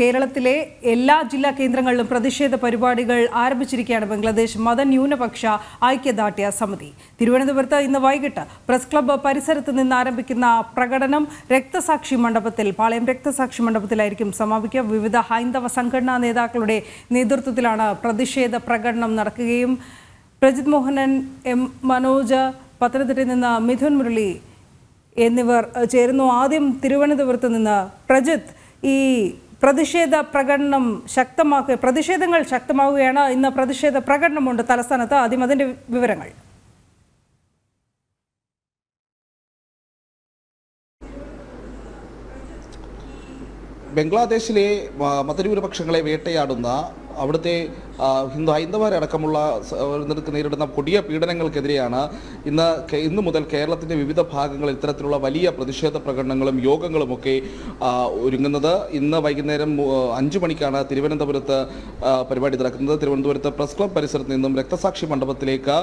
കേരളത്തിലെ എല്ലാ ജില്ലാ കേന്ദ്രങ്ങളിലും പ്രതിഷേധ പരിപാടികൾ ആരംഭിച്ചിരിക്കുകയാണ് ബംഗ്ലാദേശ് മതന്യൂനപക്ഷ ഐക്യദാർഢ്യ സമിതി. തിരുവനന്തപുരത്ത് ഇന്ന് വൈകിട്ട് പ്രസ് ക്ലബ്ബ് പരിസരത്ത് നിന്ന് ആരംഭിക്കുന്ന പ്രകടനം രക്തസാക്ഷി മണ്ഡപത്തിൽ പാളയം രക്തസാക്ഷി മണ്ഡപത്തിലായിരിക്കും സമാപിക്കുക. വിവിധ ഹൈന്ദവ സംഘടനാ നേതാക്കളുടെ നേതൃത്വത്തിലാണ് പ്രതിഷേധ പ്രകടനം നടക്കുകയും പ്രജിത് മോഹനൻ, എം മനോജ്, പത്തനംതിട്ടയിൽ നിന്ന് മിഥുൻ മുരളി എന്നിവർ ചേരുന്നു. ആദ്യം തിരുവനന്തപുരത്ത് നിന്ന് പ്രജിത്ത്, ഈ പ്രതിഷേധങ്ങൾ ശക്തമാവുകയാണ്. ഇന്ന് പ്രതിഷേധ പ്രകടനമുണ്ട് തലസ്ഥാനത്ത്. ആദ്യം അതിന്റെ വിവരങ്ങൾ. ബംഗ്ലാദേശിലെ മതന്യൂനപക്ഷങ്ങളെ വേട്ടയാടുന്ന അവിടുത്തെ ഹൈന്ദവരടക്കമുള്ള നേരിടുന്ന കൊടിയ പീഡനങ്ങൾക്കെതിരെയാണ് ഇന്ന് മുതൽ കേരളത്തിൻ്റെ വിവിധ ഭാഗങ്ങളിൽ ഇത്തരത്തിലുള്ള വലിയ പ്രതിഷേധ പ്രകടനങ്ങളും യോഗങ്ങളുമൊക്കെ ഒരുങ്ങുന്നത്. ഇന്ന് വൈകുന്നേരം 5 മണിക്കാണ് തിരുവനന്തപുരത്ത് പരിപാടി നടക്കുന്നത്. തിരുവനന്തപുരത്ത് പ്രസ് ക്ലബ് പരിസരത്ത് നിന്നും രക്തസാക്ഷി മണ്ഡപത്തിലേക്ക്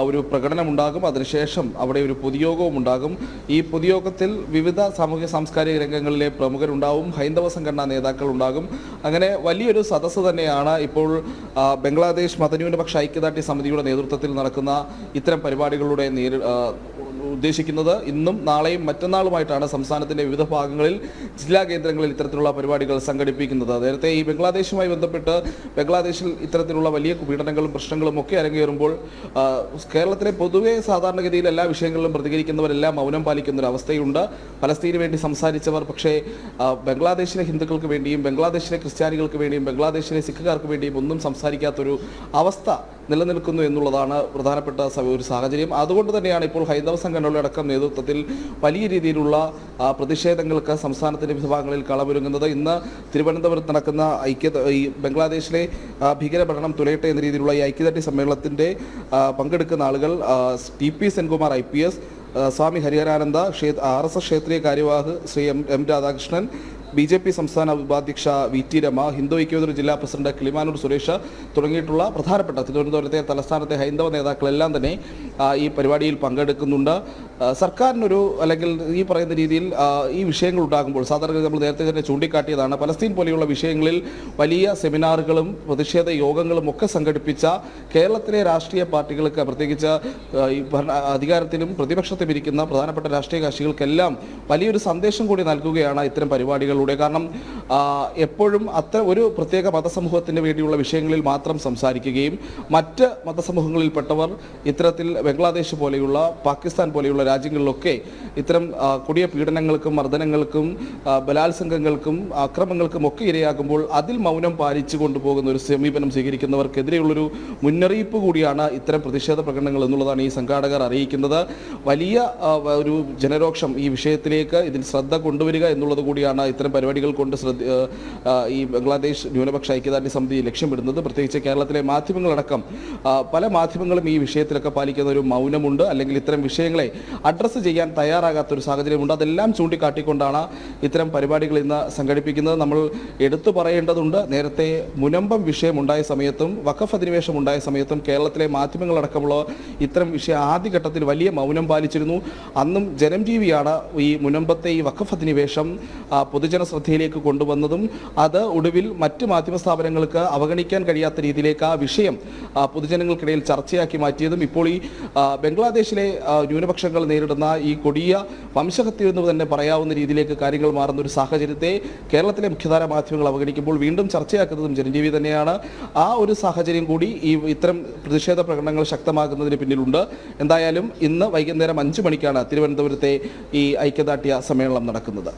ഒരു പ്രകടനമുണ്ടാകും. അതിനുശേഷം അവിടെ ഒരു പൊതുയോഗവും ഉണ്ടാകും. ഈ പൊതുയോഗത്തിൽ വിവിധ സാമൂഹ്യ സാംസ്കാരിക രംഗങ്ങളിലെ പ്രമുഖരുണ്ടാവും, ഹൈന്ദവ സംഘടനാ നേതാക്കൾ ഉണ്ടാകും. അങ്ങനെ വലിയൊരു സദസ്സ് തന്നെയാണ് ഇപ്പോൾ ബംഗ്ലാദേശ് മതന്യൂനപക്ഷ ഐക്യദാർഢ്യ സമിതിയുടെ നേതൃത്വത്തിൽ നടക്കുന്ന ഇത്തരം പരിപാടികളുടെ ഉദ്ദേശിക്കുന്നത്. ഇന്നും നാളെയും മറ്റന്നാളുമായിട്ടാണ് സംസ്ഥാനത്തിൻ്റെ വിവിധ ഭാഗങ്ങളിൽ ജില്ലാ കേന്ദ്രങ്ങളിൽ ഇത്തരത്തിലുള്ള പരിപാടികൾ സംഘടിപ്പിക്കുന്നത്. നേരത്തെ ഈ ബംഗ്ലാദേശുമായി ബന്ധപ്പെട്ട് ബംഗ്ലാദേശിൽ ഇത്തരത്തിലുള്ള വലിയ പീഡനങ്ങളും പ്രശ്നങ്ങളും ഒക്കെ അരങ്ങേറുമ്പോൾ കേരളത്തിലെ പൊതുവെ സാധാരണഗതിയിൽ എല്ലാ വിഷയങ്ങളിലും പ്രതികരിക്കുന്നവരെല്ലാം മൗനം പാലിക്കുന്ന ഒരു അവസ്ഥയുണ്ട്. പലസ്തീന് വേണ്ടി സംസാരിച്ചവർ പക്ഷേ ബംഗ്ലാദേശിലെ ഹിന്ദുക്കൾക്ക് വേണ്ടിയും ബംഗ്ലാദേശിലെ ക്രിസ്ത്യാനികൾക്ക് വേണ്ടിയും ബംഗ്ലാദേശിലെ സിഖുകാർക്ക് വേണ്ടിയും ഒന്നും സംസാരിക്കാത്തൊരു അവസ്ഥ നിലനിൽക്കുന്നു എന്നുള്ളതാണ് പ്രധാനപ്പെട്ട ഒരു സാഹചര്യം. അതുകൊണ്ട് തന്നെയാണ് ഇപ്പോൾ ഹൈന്ദവ സംഘടനകളുടെ അടക്കം നേതൃത്വത്തിൽ വലിയ രീതിയിലുള്ള പ്രതിഷേധങ്ങൾക്ക് സംസ്ഥാനത്തിൻ്റെ വിവിധ ഭാഗങ്ങളിൽ കളമൊരുങ്ങുന്നത്. ഇന്ന് തിരുവനന്തപുരത്ത് നടക്കുന്ന ഈ ബംഗ്ലാദേശിലെ ഭീകരഭരണം തുലയട്ടെ എന്ന രീതിയിലുള്ള ഈ ഐക്യദാർഢ്യ സമ്മേളനത്തിൻ്റെ പങ്കെടുക്കുന്ന ആളുകൾ TP സെൻകുമാർ IPS, സ്വാമി ഹരിഹരാനന്ദ, RSS ക്ഷേത്രീയ കാര്യവാഹ് ശ്രീ M രാധാകൃഷ്ണൻ, BJP സംസ്ഥാന ഉപാധ്യക്ഷ VT രമ, ഹിന്ദു ഐക്യവേദി ജില്ലാ പ്രസിഡന്റ് കിളിമാനൂർ സുരേഷ് തുടങ്ങിയിട്ടുള്ള പ്രധാനപ്പെട്ട തിരുവനന്തപുരത്തെ തലസ്ഥാനത്തെ ഹൈന്ദവ നേതാക്കളെല്ലാം തന്നെ ഈ പരിപാടിയിൽ പങ്കെടുക്കുന്നുണ്ട്. സർക്കാരിനൊരു അല്ലെങ്കിൽ ഈ പറയുന്ന രീതിയിൽ ഈ വിഷയങ്ങൾ ഉണ്ടാകുമ്പോൾ സാധാരണ നമ്മൾ നേരത്തെ തന്നെ ചൂണ്ടിക്കാട്ടിയതാണ്, പലസ്തീൻ പോലെയുള്ള വിഷയങ്ങളിൽ വലിയ സെമിനാറുകളും പ്രതിഷേധ യോഗങ്ങളും ഒക്കെ സംഘടിപ്പിച്ച കേരളത്തിലെ രാഷ്ട്രീയ പാർട്ടികൾക്ക്, പ്രത്യേകിച്ച് ഈ അധികാരത്തിലും പ്രതിപക്ഷത്തിലും ഇരിക്കുന്ന പ്രധാനപ്പെട്ട രാഷ്ട്രീയ കക്ഷികൾക്കെല്ലാം വലിയൊരു സന്ദേശം കൂടി നൽകുകയാണ് ഇത്തരം പരിപാടികൾ. കാരണം എപ്പോഴും ഒരു പ്രത്യേക മതസമൂഹത്തിന് വേണ്ടിയുള്ള വിഷയങ്ങളിൽ മാത്രം സംസാരിക്കുകയും മറ്റ് മതസമൂഹങ്ങളിൽപ്പെട്ടവർ ഇത്തരത്തിൽ ബംഗ്ലാദേശ് പോലെയുള്ള പാകിസ്ഥാൻ പോലെയുള്ള രാജ്യങ്ങളിലൊക്കെ ഇത്തരം കൊടിയ പീഡനങ്ങൾക്കും മർദ്ദനങ്ങൾക്കും ബലാത്സംഗങ്ങൾക്കും അക്രമങ്ങൾക്കും ഒക്കെ ഇരയാകുമ്പോൾ അതിൽ മൗനം പാലിച്ചു കൊണ്ടുപോകുന്ന ഒരു സമീപനം സ്വീകരിക്കുന്നവർക്കെതിരെയുള്ളൊരു മുന്നറിയിപ്പ് കൂടിയാണ് ഇത്തരം പ്രതിഷേധ പ്രകടനങ്ങൾ എന്നുള്ളതാണ് ഈ സംഘാടകർ അറിയിക്കുന്നത്. വലിയ ഒരു ജനരോക്ഷം ഈ വിഷയത്തിലേക്ക് ഇതിൽ ശ്രദ്ധ കൊണ്ടുവരിക എന്നുള്ളത് കൂടിയാണ് ഇത്തരം പരിപാടികൾ കൊണ്ട് ഈ ബംഗ്ലാദേശ് ന്യൂനപക്ഷ ഐക്യദാർഢ്യ സമിതി ലക്ഷ്യമിടുന്നത്. പ്രത്യേകിച്ച് കേരളത്തിലെ മാധ്യമങ്ങളടക്കം പല മാധ്യമങ്ങളും ഈ വിഷയത്തിലൊക്കെ പാലിക്കുന്ന ഒരു മൗനമുണ്ട്, അല്ലെങ്കിൽ ഇത്തരം വിഷയങ്ങളെ അഡ്രസ്സ് ചെയ്യാൻ തയ്യാറാകാത്തൊരു സാഹചര്യമുണ്ട്. അതെല്ലാം ചൂണ്ടിക്കാട്ടിക്കൊണ്ടാണ് ഇത്തരം പരിപാടികൾ ഇന്ന് സംഘടിപ്പിക്കുന്നത്. നമ്മൾ എടുത്തു പറയേണ്ടതുണ്ട്, നേരത്തെ മുനമ്പം വിഷയമുണ്ടായ സമയത്തും വഖഫ് അധിനിവേശം ഉണ്ടായ സമയത്തും കേരളത്തിലെ മാധ്യമങ്ങളടക്കമുള്ള ഇത്തരം വിഷയം ആദ്യഘട്ടത്തിൽ വലിയ മൗനം പാലിച്ചിരുന്നു. അന്നും ജനം TV-യാണ് ഈ മുനമ്പത്തെ ഈ വഖഫ് അധിനിവേശം പൊതുജന ശ്രദ്ധയിലേക്ക് കൊണ്ടുവന്നതും അത് ഒടുവിൽ മറ്റ് മാധ്യമ സ്ഥാപനങ്ങൾക്ക് അവഗണിക്കാൻ കഴിയാത്ത രീതിയിലേക്ക് ആ വിഷയം പൊതുജനങ്ങൾക്കിടയിൽ ചർച്ചയാക്കി മാറ്റിയതും ഇപ്പോൾ ഈ ബംഗ്ലാദേശിലെ ന്യൂനപക്ഷങ്ങൾ നേരിടുന്ന ഈ കൊടിയ വംശഹത്യ എന്ന് തന്നെ പറയാവുന്ന രീതിയിലേക്ക് കാര്യങ്ങൾ മാറുന്ന ഒരു സാഹചര്യത്തെ കേരളത്തിലെ മുഖ്യധാര മാധ്യമങ്ങൾ അവഗണിക്കുമ്പോൾ വീണ്ടും ചർച്ചയാക്കുന്നതും ജനം TV തന്നെയാണ്. ആ ഒരു സാഹചര്യം കൂടി ഇത്തരം പ്രതിഷേധ പ്രകടനങ്ങൾ ശക്തമാക്കുന്നതിന് പിന്നിലുണ്ട്. എന്തായാലും ഇന്ന് വൈകുന്നേരം 5 മണിക്കാണ് തിരുവനന്തപുരത്തെ ഈ ഐക്യദാർഢ്യ സമ്മേളനം നടക്കുന്നത്.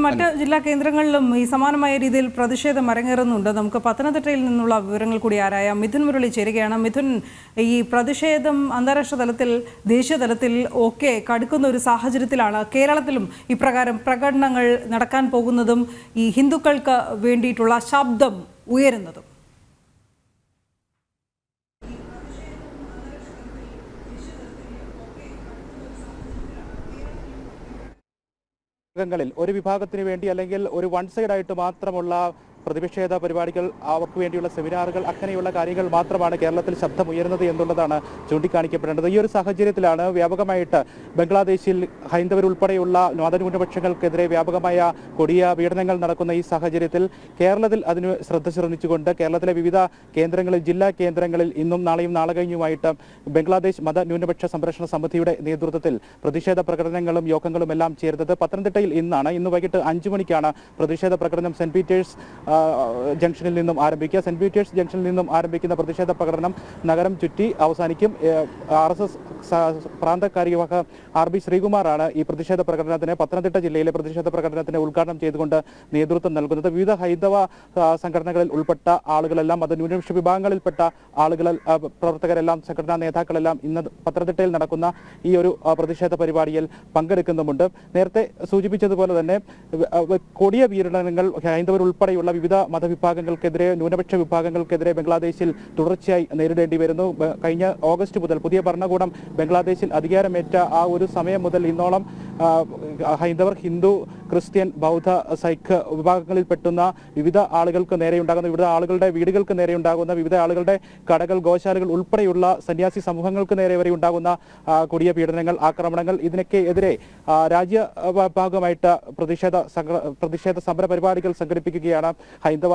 മറ്റ് ജില്ലാ കേന്ദ്രങ്ങളിലും ഈ സമാനമായ രീതിയിൽ പ്രതിഷേധം അരങ്ങേറുന്നുണ്ട്. നമുക്ക് പത്തനംതിട്ടയിൽ നിന്നുള്ള വിവരങ്ങൾ കൂടി ആരായാം. മിഥുൻ മുരളി ചേരുകയാണ്. മിഥുൻ, ഈ പ്രതിഷേധം അന്താരാഷ്ട്ര തലത്തിൽ ദേശീയ തലത്തിൽ ഒക്കെ കടുക്കുന്ന ഒരു സാഹചര്യത്തിലാണ് കേരളത്തിലും ഇപ്രകാരം പ്രകടനങ്ങൾ നടക്കാൻ പോകുന്നതും ഈ ഹിന്ദുക്കൾക്ക് വേണ്ടിയിട്ടുള്ള ശബ്ദം ഉയരുന്നതും. ങ്ങളിൽ ഒരു വിഭാഗത്തിന് വേണ്ടി അല്ലെങ്കിൽ ഒരു വൺ സൈഡായിട്ട് മാത്രമുള്ള പ്രതിഷേധ പരിപാടികൾ, അവർക്ക് വേണ്ടിയുള്ള സെമിനാറുകൾ, അങ്ങനെയുള്ള കാര്യങ്ങൾ മാത്രമാണ് കേരളത്തിൽ ശബ്ദമുയരുന്നത് എന്നുള്ളതാണ് ചൂണ്ടിക്കാണിക്കപ്പെടേണ്ടത്. ഈ ഒരു സാഹചര്യത്തിലാണ് വ്യാപകമായിട്ട് ബംഗ്ലാദേശിൽ ഹൈന്ദവരുൾപ്പെടെയുള്ള മതന്യൂനപക്ഷങ്ങൾക്കെതിരെ വ്യാപകമായ കൊടിയ പീഡനങ്ങൾ നടക്കുന്ന ഈ സാഹചര്യത്തിൽ കേരളത്തിൽ അതിന് ശ്രദ്ധ ചെലുത്തിച്ചുകൊണ്ട് കേരളത്തിലെ വിവിധ കേന്ദ്രങ്ങളിൽ, ജില്ലാ കേന്ദ്രങ്ങളിൽ ഇന്നും നാളെയും നാളെ കഴിഞ്ഞുമായിട്ട് ബംഗ്ലാദേശ് മതന്യൂനപക്ഷ സംരക്ഷണ സമിതിയുടെ നേതൃത്വത്തിൽ പ്രതിഷേധ പ്രകടനങ്ങളും യോഗങ്ങളും എല്ലാം ചേരുന്നത്. പത്തനംതിട്ടയിൽ ഇന്ന് വൈകിട്ട് 5 മണിക്കാണ് പ്രതിഷേധ പ്രകടനം സെന്റ് പീറ്റേഴ്സ് ജംഗ്ഷനിൽ നിന്നും ആരംഭിക്കുക. സെന്റ് പീറ്റേഴ്സ് ജംഗ്ഷനിൽ നിന്നും ആരംഭിക്കുന്ന പ്രതിഷേധ പ്രകടനം നഗരം ചുറ്റി അവസാനിക്കും. RSS പ്രാന്ത കാര്യവാഹ RB ശ്രീകുമാറാണ് ഈ പ്രതിഷേധ പ്രകടനത്തിന്, പത്തനംതിട്ട ജില്ലയിലെ പ്രതിഷേധ പ്രകടനത്തിന് ഉദ്ഘാടനം ചെയ്തുകൊണ്ട് നേതൃത്വം നൽകുന്നത്. വിവിധ ഹൈന്ദവ സംഘടനകളിൽ ഉൾപ്പെട്ട ആളുകളെല്ലാം, മതന്യൂനപക്ഷ വിഭാഗങ്ങളിൽപ്പെട്ട ആളുകൾ, പ്രവർത്തകരെല്ലാം, സംഘടനാ നേതാക്കളെല്ലാം ഇന്ന് പത്തനംതിട്ടയിൽ നടക്കുന്ന ഈ ഒരു പ്രതിഷേധ പരിപാടിയിൽ പങ്കെടുക്കുന്നുമുണ്ട്. നേരത്തെ സൂചിപ്പിച്ചതുപോലെ തന്നെ കൊടിയ പീഡനങ്ങൾ ഹൈന്ദവരുൾപ്പെടെയുള്ള വിവിധ മതവിഭാഗങ്ങൾക്കെതിരെ, ന്യൂനപക്ഷ വിഭാഗങ്ങൾക്കെതിരെ ബംഗ്ലാദേശിൽ തുടർച്ചയായി നേരിടേണ്ടി വരുന്നു. കഴിഞ്ഞ ഓഗസ്റ്റ് മുതൽ പുതിയ ഭരണകൂടം ബംഗ്ലാദേശിൽ അധികാരമേറ്റ ആ ഒരു സമയം മുതൽ ഇന്നോളം ഹൈന്ദവർ, ഹിന്ദു, ക്രിസ്ത്യൻ, ബൗദ്ധ, സൈഖ് വിഭാഗങ്ങളിൽപ്പെട്ടുന്ന വിവിധ ആളുകൾക്ക് നേരെയുണ്ടാകുന്ന, വിവിധ ആളുകളുടെ വീടുകൾക്ക് നേരെയുണ്ടാകുന്ന, വിവിധ ആളുകളുടെ കടകൾ, ഗോശാലകൾ ഉൾപ്പെടെയുള്ള സന്യാസി സമൂഹങ്ങൾക്ക് നേരെ വരെ ഉണ്ടാകുന്ന കൊടിയ പീഡനങ്ങൾ, ആക്രമണങ്ങൾ, ഇതിനൊക്കെ എതിരെ രാജ്യഭാഗമായിട്ട് പ്രതിഷേധ സമര പരിപാടികൾ സംഘടിപ്പിക്കുകയാണ്. ഹൈന്ദവ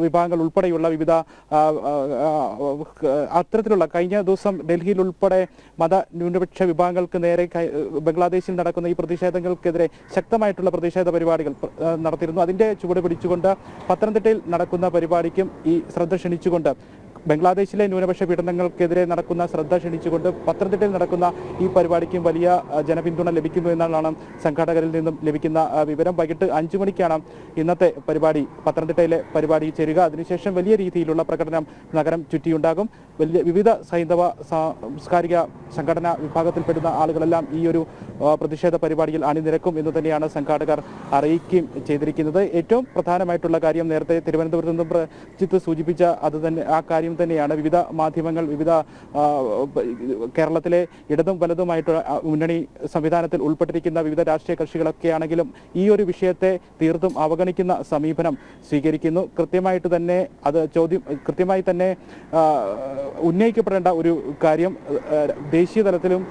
വിഭാഗങ്ങൾ ഉൾപ്പെടെയുള്ള വിവിധ അത്തരത്തിലുള്ള, കഴിഞ്ഞ ദിവസം ഡൽഹിയിൽ ഉൾപ്പെടെ മതന്യൂനപക്ഷ വിഭാഗങ്ങൾക്ക് നേരെ ബംഗ്ലാദേശിൽ നടക്കുന്ന ഈ പ്രതിഷേധങ്ങൾക്കെതിരെ ശക്തമായിട്ടുള്ള പ്രതിഷേധ പരിപാടികൾ നടത്തിയിരുന്നു. അതിന്റെ ചുവട് പിടിച്ചുകൊണ്ട് പത്തനംതിട്ടയിൽ നടക്കുന്ന പരിപാടിക്കും ഈ ശ്രദ്ധ ക്ഷണിച്ചുകൊണ്ട്, ബംഗ്ലാദേശിലെ ന്യൂനപക്ഷ പീഡനങ്ങൾക്കെതിരെ നടക്കുന്ന ശ്രദ്ധ ക്ഷണിച്ചുകൊണ്ട് പത്തനംതിട്ടയിൽ നടക്കുന്ന ഈ പരിപാടിക്കും വലിയ ജനപിന്തുണ ലഭിക്കുന്നു എന്നാണ് സംഘാടകരിൽ നിന്നും ലഭിക്കുന്ന വിവരം. വൈകിട്ട് 5 മണിക്കാണ് ഇന്നത്തെ പരിപാടി, പത്തനംതിട്ടയിലെ പരിപാടി ചേരുക. അതിനുശേഷം വലിയ രീതിയിലുള്ള പ്രകടനം നഗരം ചുറ്റിയുണ്ടാകും. വിവിധ ഹൈന്ദവ സാംസ്കാരിക സംഘടനാ വിഭാഗത്തിൽപ്പെടുന്ന ആളുകളെല്ലാം ഈ ഒരു പ്രതിഷേധ പരിപാടിയിൽ അണിനിരക്കും എന്ന് തന്നെയാണ് സംഘാടകർ അറിയിക്കുകയും ചെയ്തിരിക്കുന്നത്. ഏറ്റവും പ്രധാനമായിട്ടുള്ള കാര്യം, നേരത്തെ തിരുവനന്തപുരത്ത് നിന്നും പ്രജിത്ത് സൂചിപ്പിച്ച ആ കാര്യം തന്നെയാണ്. വിവിധ മാധ്യമങ്ങൾ, വിവിധ കേരളത്തിലെ ഇടതും വലതുമായിട്ടുള്ള മുന്നണി സംവിധാനത്തിൽ ഉൾപ്പെട്ടിരിക്കുന്ന വിവിധ രാഷ്ട്രീയ കക്ഷികളൊക്കെ ആണെങ്കിലും ഈ ഒരു വിഷയത്തെ തീർത്തും അവഗണിക്കുന്ന സമീപനം സ്വീകരിക്കുന്നു. കൃത്യമായിട്ട് തന്നെ കൃത്യമായി തന്നെ ഉന്നയിക്കപ്പെടേണ്ട ഒരു കാര്യം, ദേശീയ തലത്തിലും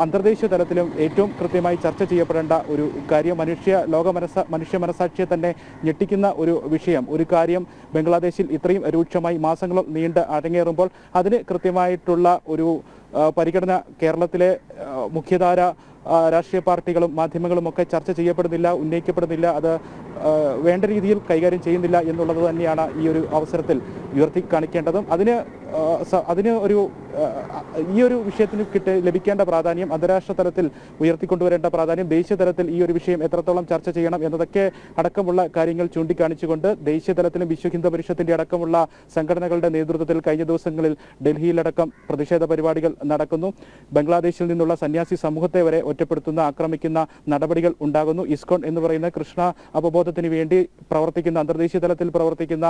അന്തർദേശീയ തലത്തിലും ഏറ്റവും കൃത്യമായി ചർച്ച ചെയ്യപ്പെടേണ്ട ഒരു കാര്യം, മനുഷ്യ മനസാക്ഷിയെ തന്നെ ഞെട്ടിക്കുന്ന ഒരു വിഷയം, ഒരു കാര്യം ബംഗ്ലാദേശിൽ ഇത്രയും രൂക്ഷമായി മാസങ്ങളോ നീണ്ട് അരങ്ങേറുമ്പോൾ അതിന് കൃത്യമായിട്ടുള്ള ഒരു പരിഗണന കേരളത്തിലെ മുഖ്യധാര രാഷ്ട്രീയ പാർട്ടികളും മാധ്യമങ്ങളും ഒക്കെ ചർച്ച ചെയ്യപ്പെടുന്നില്ല, ഉന്നയിക്കപ്പെടുന്നില്ല, അത് വേണ്ട രീതിയിൽ കൈകാര്യം ചെയ്യുന്നില്ല എന്നുള്ളത് തന്നെയാണ് ഈ ഒരു അവസരത്തിൽ ഉയർത്തി കാണിക്കേണ്ടതും. ഈ ഒരു വിഷയത്തിന് ലഭിക്കേണ്ട പ്രാധാന്യം, അന്താരാഷ്ട്ര തലത്തിൽ ഉയർത്തിക്കൊണ്ടുവരേണ്ട പ്രാധാന്യം, ദേശീയ തലത്തിൽ ഈ ഒരു വിഷയം എത്രത്തോളം ചർച്ച ചെയ്യണം എന്നതൊക്കെ അടക്കമുള്ള കാര്യങ്ങൾ ചൂണ്ടിക്കാണിച്ചുകൊണ്ട് ദേശീയ തലത്തിലും വിശ്വ ഹിന്ദു പരിഷത്തിന്റെ അടക്കമുള്ള സംഘടനകളുടെ നേതൃത്വത്തിൽ കഴിഞ്ഞ ദിവസങ്ങളിൽ ഡൽഹിയിലടക്കം പ്രതിഷേധ പരിപാടികൾ നടക്കുന്നു. ബംഗ്ലാദേശിൽ നിന്നുള്ള സന്യാസി സമൂഹത്തെ വരെ ഒറ്റപ്പെടുത്തുന്ന, ആക്രമിക്കുന്ന നടപടികൾ ഉണ്ടാകുന്നു. ഇസ്കോൺ എന്ന് പറയുന്ന കൃഷ്ണ അവബോധത്തിന് വേണ്ടി പ്രവർത്തിക്കുന്ന, അന്തർദേശീയ തലത്തിൽ പ്രവർത്തിക്കുന്ന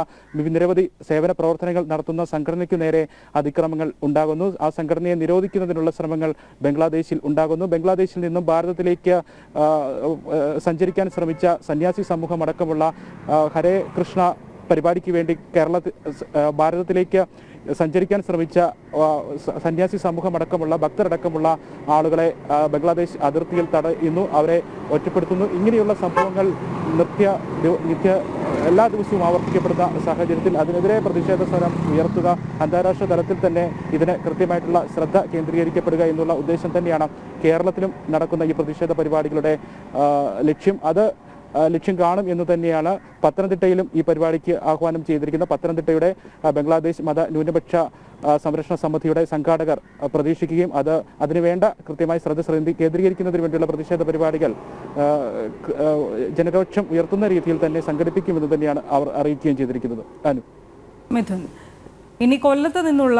നിരവധി സേവന പ്രവർത്തനങ്ങൾ നടത്തുന്ന സംഘടനയ്ക്ക് നേരെ അതിക്രമങ്ങൾ ഉണ്ടാകുന്നു. ആ സംഘടനയെ നിരോധിക്കുന്നതിനുള്ള ശ്രമങ്ങൾ ബംഗ്ലാദേശിൽ ഉണ്ടാകുന്നു. ബംഗ്ലാദേശിൽ നിന്നും ഭാരതത്തിലേക്ക് സഞ്ചരിക്കാൻ ശ്രമിച്ച സന്യാസി സമൂഹം അടക്കമുള്ള ഹരേ കൃഷ്ണ പരിപാടിക്ക് വേണ്ടി ഭാരതത്തിലേക്ക് സഞ്ചരിക്കാൻ ശ്രമിച്ച സന്യാസി സമൂഹം അടക്കമുള്ള, ഭക്തരടക്കമുള്ള ആളുകളെ ബംഗ്ലാദേശ് അതിർത്തിയിൽ തടയുന്നു, അവരെ ഒറ്റപ്പെടുത്തുന്നു. ഇങ്ങനെയുള്ള സംഭവങ്ങൾ നിത്യ എല്ലാ ദിവസവും ആവർത്തിക്കപ്പെടുന്ന സാഹചര്യത്തിൽ അതിനെതിരെ പ്രതിഷേധ സ്വരം ഉയർത്തുക, അന്താരാഷ്ട്ര തലത്തിൽ തന്നെ ഇതിന് കൃത്യമായിട്ടുള്ള ശ്രദ്ധ കേന്ദ്രീകരിക്കപ്പെടുക എന്നുള്ള ഉദ്ദേശം തന്നെയാണ് കേരളത്തിലും നടക്കുന്ന ഈ പ്രതിഷേധ പരിപാടികളുടെ ലക്ഷ്യം. അത് ലക്ഷ്യം കാണും എന്ന് തന്നെയാണ് പത്തനംതിട്ടയിലും ഈ പരിപാടിക്ക് ആഹ്വാനം ചെയ്തിരിക്കുന്ന പത്തനംതിട്ടയുടെ ബംഗ്ലാദേശ് മത ന്യൂനപക്ഷ സംരക്ഷണ സമിതിയുടെ സംഘാടകർ പ്രതീക്ഷിക്കുകയും അതിനുവേണ്ട കൃത്യമായി ശ്രദ്ധ കേന്ദ്രീകരിക്കുന്നതിന് വേണ്ടിയുള്ള പ്രതിഷേധ പരിപാടികൾ ജനരോക്ഷം ഉയർത്തുന്ന രീതിയിൽ തന്നെ സംഘടിപ്പിക്കുമെന്ന് തന്നെയാണ് അവർ അറിയിക്കുകയും ചെയ്തിരിക്കുന്നത്. മിഥുൻ, ഇനി കൊല്ലത്ത് നിന്നുള്ള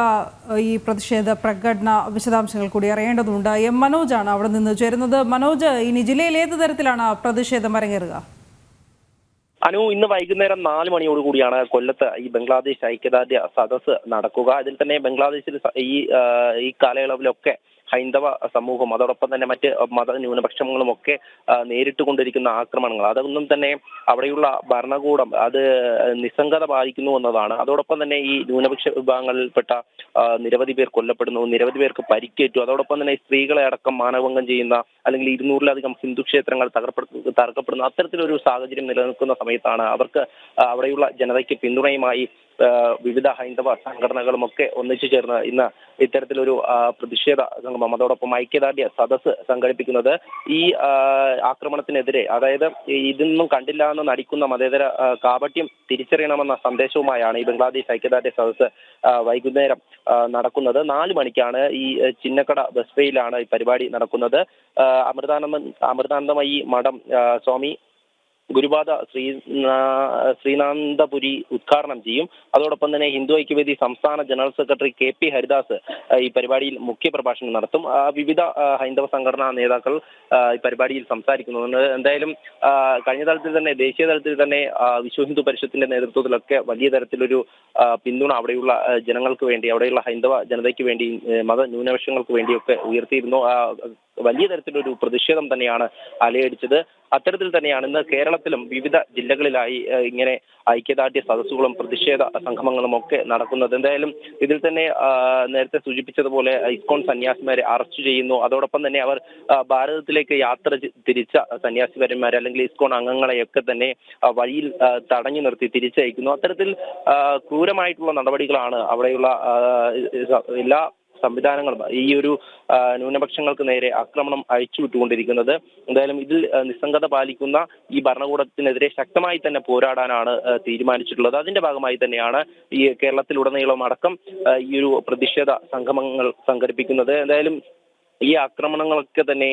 ഈ പ്രതിഷേധ പ്രകടന വിശദാംശങ്ങൾ കൂടി അറിയേണ്ടതുണ്ട്. മനോജാണ് അവിടെ നിന്ന് ചേരുന്നത്. മനോജ്, ഇനി ജില്ലയിൽ ഏത് തരത്തിലാണ് പ്രതിഷേധം അരങ്ങേറുക? ഇന്ന് വൈകുന്നേരം 4 മണിയോട് കൂടിയാണ് കൊല്ലത്ത് ഈ ബംഗ്ലാദേശ് ഐക്യദാർഢ്യ സദസ്സ് നടക്കുക. അതിൽ തന്നെ ബംഗ്ലാദേശിൽ ഈ കാലയളവിലൊക്കെ ഹൈന്ദവ സമൂഹം അതോടൊപ്പം തന്നെ മറ്റ് മത ന്യൂനപക്ഷങ്ങളും ഒക്കെ നേരിട്ട് കൊണ്ടിരിക്കുന്ന ആക്രമണങ്ങൾ അതൊന്നും തന്നെ അവിടെയുള്ള ഭരണകൂടം അത് നിസ്സംഗത പാലിക്കുന്നു എന്നതാണ്. അതോടൊപ്പം തന്നെ ഈ ന്യൂനപക്ഷ വിഭാഗങ്ങളിൽപ്പെട്ട നിരവധി പേർ കൊല്ലപ്പെടുന്നു, നിരവധി പേർക്ക് പരിക്കേറ്റു. അതോടൊപ്പം തന്നെ സ്ത്രീകളെ അടക്കം മാനഭംഗം ചെയ്യുന്ന അല്ലെങ്കിൽ 200-ലധികം ഹിന്ദു ക്ഷേത്രങ്ങൾ തകർക്കപ്പെടുന്ന അത്തരത്തിലൊരു സാഹചര്യം നിലനിൽക്കുന്ന സമയത്താണ് അവർക്ക് അവിടെയുള്ള ജനതയ്ക്ക് പിന്തുണയുമായി വിവിധ ഹൈന്ദവ സംഘടനകളും ഒക്കെ ഒന്നിച്ചു ചേർന്ന് ഇന്ന് ഇത്തരത്തിലൊരു പ്രതിഷേധ സംഗമം അതോടൊപ്പം ഐക്യദാർഢ്യ സദസ്സ് സംഘടിപ്പിക്കുന്നത്. ഈ ആക്രമണത്തിനെതിരെ അതായത് ഇതൊന്നും കണ്ടില്ല എന്ന് നടിക്കുന്ന മതേതര കാപട്യം തിരിച്ചറിയണമെന്ന സന്ദേശവുമായാണ് ഈ ബംഗ്ലാദേശ് ഐക്യദാർഢ്യ സദസ്സ് വൈകുന്നേരം നടക്കുന്നത്. 4 മണിക്കാണ് ഈ ചിന്നക്കട ബസ് വേയിലാണ് ഈ പരിപാടി നടക്കുന്നത്. അമൃതാനന്ദമയി മഠം സ്വാമി ഗുരുപാദ ശ്രീനാഥപുരി ഉദ്ഘാടനം ചെയ്യും. അതോടൊപ്പം തന്നെ ഹിന്ദു ഐക്യവേദി സംസ്ഥാന ജനറൽ സെക്രട്ടറി KP ഹരിദാസ് ഈ പരിപാടിയിൽ മുഖ്യപ്രഭാഷണം നടത്തും. വിവിധ ഹൈന്ദവ സംഘടനാ നേതാക്കൾ ഈ പരിപാടിയിൽ സംസാരിക്കുന്നുണ്ട്. എന്തായാലും കഴിഞ്ഞ തലത്തിൽ തന്നെ ദേശീയ തലത്തിൽ തന്നെ വിശ്വ ഹിന്ദു പരിഷത്തിന്റെ നേതൃത്വത്തിലൊക്കെ വലിയ തരത്തിലൊരു പിന്തുണ അവിടെയുള്ള ജനങ്ങൾക്ക് വേണ്ടി അവിടെയുള്ള ഹൈന്ദവ ജനതയ്ക്ക് വേണ്ടി മത ന്യൂനപക്ഷങ്ങൾക്ക് വേണ്ടിയൊക്കെ ഉയർത്തിയിരുന്നു. വലിയ തരത്തിലൊരു പ്രതിഷേധം തന്നെയാണ് അലയടിച്ചത്. അത്തരത്തിൽ തന്നെയാണ് ഇന്ന് കേരളത്തിലും വിവിധ ജില്ലകളിലായി ഇങ്ങനെ ഐക്യദാർഢ്യ സദസ്സുകളും പ്രതിഷേധ സംഗമങ്ങളും ഒക്കെ നടക്കുന്നത്. എന്തായാലും ഇതിൽ തന്നെ നേരത്തെ സൂചിപ്പിച്ചതുപോലെ ഇസ്കോൺ സന്യാസിമാരെ അറസ്റ്റ് ചെയ്യുന്നു. അതോടൊപ്പം തന്നെ അവർ ഭാരതത്തിലേക്ക് യാത്ര തിരിച്ച സന്യാസിമാരെ അല്ലെങ്കിൽ ഇസ്കോൺ അംഗങ്ങളെയൊക്കെ തന്നെ വഴിയിൽ തടഞ്ഞു നിർത്തി തിരിച്ചയക്കുന്നു. അത്തരത്തിൽ ക്രൂരമായിട്ടുള്ള നടപടികളാണ് അവിടെയുള്ള എല്ലാ സംവിധാനങ്ങളും ഈ ഒരു ന്യൂനപക്ഷങ്ങൾക്ക് നേരെ ആക്രമണം അഴിച്ചുവിട്ടുകൊണ്ടിരിക്കുന്നത്. എന്തായാലും ഇതിൽ നിസ്സംഗത പാലിക്കുന്ന ഈ ഭരണകൂടത്തിനെതിരെ ശക്തമായി തന്നെ പോരാടാനാണ് തീരുമാനിച്ചിട്ടുള്ളത്. അതിന്റെ ഭാഗമായി തന്നെയാണ് ഈ കേരളത്തിലുടനീളം അടക്കം ഈ ഒരു പ്രതിഷേധ സംഗമങ്ങൾ സംഘടിപ്പിക്കുന്നത്. എന്തായാലും ഈ ആക്രമണങ്ങളൊക്കെ തന്നെ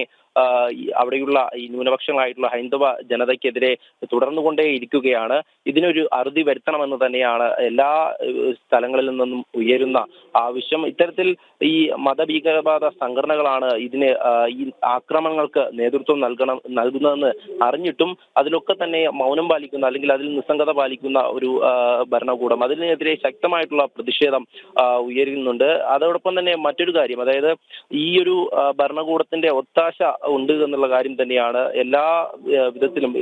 അവിടെയുള്ള ഈ ന്യൂനപക്ഷങ്ങളായിട്ടുള്ള ഹൈന്ദവ ജനതയ്ക്കെതിരെ തുടർന്നുകൊണ്ടേ ഇരിക്കുകയാണ്. ഇതിനൊരു അറുതി വരുത്തണമെന്ന് തന്നെയാണ് എല്ലാ സ്ഥലങ്ങളിൽ നിന്നും ഉയരുന്ന ആവശ്യം. ഇത്തരത്തിൽ ഈ മതഭീകരവാദ സംഘടനകളാണ് ഇതിന് ഈ ആക്രമണങ്ങൾക്ക് നേതൃത്വം നൽകുന്നതെന്ന് അറിഞ്ഞിട്ടും അതിലൊക്കെ തന്നെ മൗനം പാലിക്കുന്ന അല്ലെങ്കിൽ അതിൽ നിസ്സംഗത പാലിക്കുന്ന ഒരു ഭരണകൂടം അതിനെതിരെ ശക്തമായിട്ടുള്ള പ്രതിഷേധം ഉയരുന്നുണ്ട്. അതോടൊപ്പം തന്നെ മറ്റൊരു കാര്യം, അതായത് ഈ ഒരു ഭരണകൂടത്തിന്റെ ഒത്താശ ഉണ്ട് എന്നുള്ള കാര്യം തന്നെയാണ് എല്ലാ വിധത്തിലും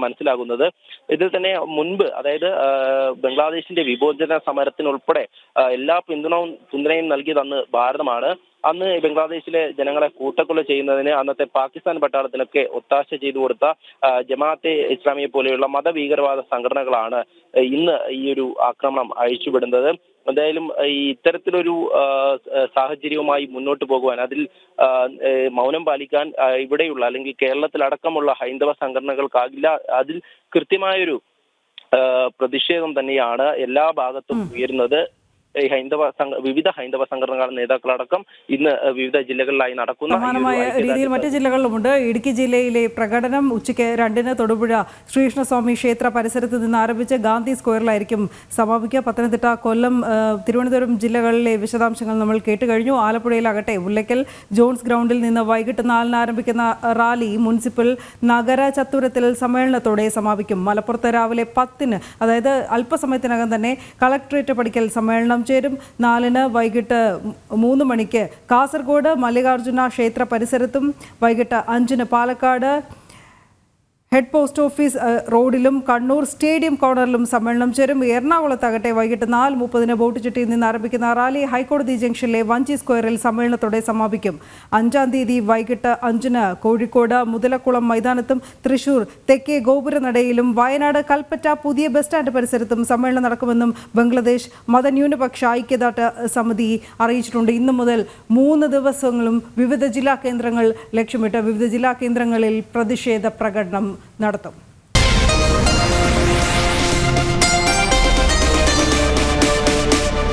മനസ്സിലാകുന്നത്. ഇതിൽ തന്നെ മുൻപ് അതായത് ബംഗ്ലാദേശിന്റെ വിമോചന സമരത്തിനുൾപ്പെടെ എല്ലാ പിന്തുണയും നൽകിയത് അന്ന് ഭാരതമാണ്. അന്ന് ബംഗ്ലാദേശിലെ ജനങ്ങളെ കൂട്ടക്കൊല ചെയ്യുന്നതിന് അന്നത്തെ പാകിസ്ഥാൻ പട്ടാളത്തിനൊക്കെ ഒത്താശ ചെയ്തു കൊടുത്ത ജമാഅത്തെ ഇസ്ലാമിയെ പോലെയുള്ള മതഭീകരവാദ സംഘടനകളാണ് ഇന്ന് ഈ ഒരു ആക്രമണം അഴിച്ചുവിടുന്നത്. എന്തായാലും ഈ ഇത്തരത്തിലൊരു സാഹചര്യവുമായി മുന്നോട്ട് പോകുവാൻ അതിൽ മൗനം പാലിക്കാൻ ഇവിടെയുള്ള അല്ലെങ്കിൽ കേരളത്തിലടക്കമുള്ള ഹൈന്ദവ സംഘടനകൾക്കാകില്ല. അതിൽ കൃത്യമായൊരു പ്രതിഷേധം തന്നെയാണ് എല്ലാ ഭാഗത്തും ഉയരുന്നത്. വിവിധ ഹൈന്ദവ സംഘടനകളുടെ നേതാക്കളടക്കം ഇന്ന് വിവിധ ജില്ലകളിലായി നടക്കുന്ന സമാനമായ രീതിയിൽ മറ്റ് ജില്ലകളിലുമുണ്ട്. ഇടുക്കി ജില്ലയിലെ പ്രകടനം ഉച്ചയ്ക്ക് 2-ന് തൊടുപുഴ ശ്രീകൃഷ്ണസ്വാമി ക്ഷേത്ര പരിസരത്ത് നിന്ന് ആരംഭിച്ച് ഗാന്ധി സ്ക്വയറിലായിരിക്കും സമാപിക്കുക. പത്തനംതിട്ട, കൊല്ലം, തിരുവനന്തപുരം ജില്ലകളിലെ വിശദാംശങ്ങൾ നമ്മൾ കേട്ടുകഴിഞ്ഞു. ആലപ്പുഴയിലാകട്ടെ മുല്ലയ്ക്കൽ ജോൺസ് ഗ്രൗണ്ടിൽ നിന്ന് വൈകിട്ട് 4-ന് ആരംഭിക്കുന്ന റാലി മുനിസിപ്പൽ നഗര ചത്തുരത്തിൽ സമ്മേളനത്തോടെ സമാപിക്കും. മലപ്പുറത്ത് രാവിലെ 10-ന് അതായത് അല്പസമയത്തിനകം തന്നെ കളക്ട്രേറ്റ് പടിക്കൽ സമ്മേളനം ചേരും. 4-ന് വൈകിട്ട് 3 മണിക്ക് കാസർഗോഡ് മല്ലികാർജുന ക്ഷേത്ര പരിസരത്തും വൈകിട്ട് 5-ന് പാലക്കാട് ഹെഡ് പോസ്റ്റ് ഓഫീസ് റോഡിലും കണ്ണൂർ സ്റ്റേഡിയം കോർണറിലും സമ്മേളനം ചേരും. എറണാകുളത്താകട്ടെ വൈകിട്ട് 4:30-ന് ബോട്ടുചെട്ടിയിൽ നിന്ന് ആരംഭിക്കുന്ന റാലി ഹൈക്കോടതി ജംഗ്ഷനിലെ വഞ്ചി സ്ക്വയറിൽ സമ്മേളനത്തോടെ സമാപിക്കും. 5-ാം തീയതി വൈകിട്ട് 5-ന് കോഴിക്കോട് മുതലക്കുളം മൈതാനത്തും തൃശൂർ തെക്കേ ഗോപുരനടയിലും വയനാട് കൽപ്പറ്റ പുതിയ ബസ് സ്റ്റാൻഡ് പരിസരത്തും സമ്മേളനം നടക്കുമെന്നും ബംഗ്ലാദേശ് മതന്യൂനപക്ഷ ഐക്യദാർഢ്യ സമിതി അറിയിച്ചിട്ടുണ്ട്. ഇന്നു മുതൽ 3 ദിവസങ്ങളും വിവിധ ജില്ലാ കേന്ദ്രങ്ങൾ ലക്ഷ്യമിട്ട് വിവിധ ജില്ലാ കേന്ദ്രങ്ങളിൽ പ്രതിഷേധ പ്രകടനം നടത്തും.